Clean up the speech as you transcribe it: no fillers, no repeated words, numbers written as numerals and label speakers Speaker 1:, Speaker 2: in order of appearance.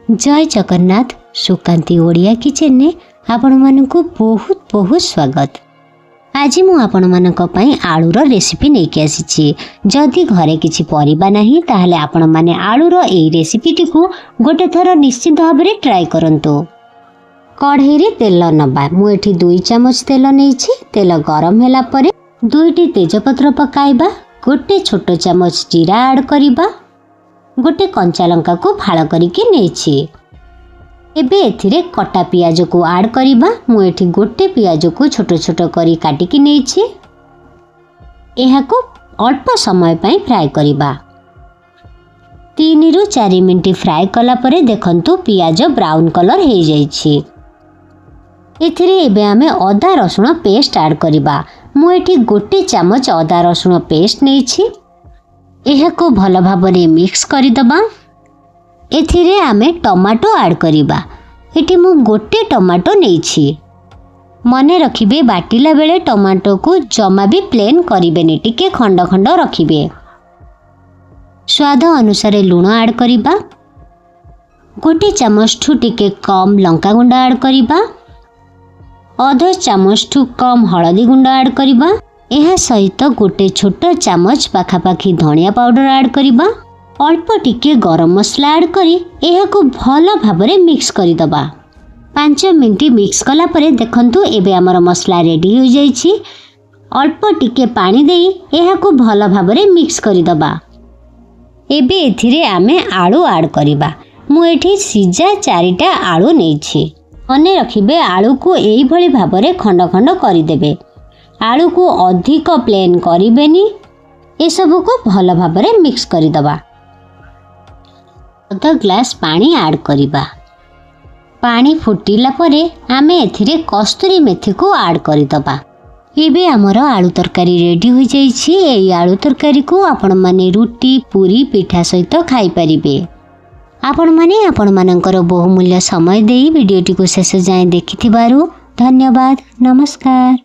Speaker 1: जय जगन्नाथ। सुकांती ओडिया किचन ने आपण मानकु बहुत बहुत स्वागत। आज मु आपण मानक पई आलूर रेसिपी नेकी आसीछि। जदि घरे किछि परिबा नाही ताहले आपण माने आलूर एई रेसिपीटी को गोटे थर निश्चित भाव में ट्राई करंतु। कढ़ई रे तेल नबा। मु एठी 2 चम्मच तेल नेछि। तेल गरम होला परे 2टी तेजपत्र पकाइबा। गोटे छोट चम्मच जीरा ऐड करिबा। गोटे कंचा लंका को फाळ करिके नेछि। एबे एथिरे कटा पियाज को ऐड करिबा। मु एठी गोटे पियाज को छोट छोट करी काटिकी नेछि। एहा को अल्प समय पई फ्राई करिबा। 3 रु 4 मिनिट फ्राई कला परे देखंतु पियाज ब्राउन कलर हे जाइछि। एथिरे एबे आमे अदा रसुण पेस्ट ऐड करिबा। मु एठी गोटे चम्मच अदा रसुण पेस्ट नेछि। एहा को भल भाबरे मिक्स करि दबा। एथिरे आमे टमाटो ऐड करिबा। एठी मु गोटे टमाटो नेछि। मने रखिबे बाटिला बेले टमाटो को जमा भी प्लेन करिबेनी, टिके खंड खंड रखिबे। स्वाद अनुसार लूण ऐड करिबा। गोटे चम्मच ठू टिके कम लंका गुंड ऐड करिबा। आधा चम्मच ठू कम हळदी गुंड ऐड करिबा। एहा सहित गोटे छोट चम्मच पाखापाखी धनिया पाउडर ऐड करिबा। अल्प टिके गरम मसला ऐड करी एहा को भल भाबरे मिक्स करि दबा। 5 मिनिट मिक्स कला परे देखंतु एबे हमर मसला रेडी हो जाइछि। अल्प टिके पानी देई एहा को भल भाबरे मिक्स करि दबा। एबे एथिरे आमे आलू ऐड करिबा। मु एठी सिजा 4टा आलू नेछि। मने रखिबे आलू को एई भली भाबरे खंड खंड करि देबे। आलू को अधिक प्लेन करिबेनी। ए सब को भल भाबरे मिक्स करि दबा। आधा ग्लास पानी ऐड करिबा। पानी फुटिला परे आमे एथिरे कस्तूरी मेथी को ऐड करि दबा। एबे हमर आलू तरकारी रेडी हो जाइछि। एई आलू तरकारी को आपण माने रुटी पूरी पिठा सहित खाई परिबे। आपण माने आपण मानकर बहुमूल्य समय देई वीडियोटी को शेष जाए देखिथिबारु धन्यवाद। नमस्कार।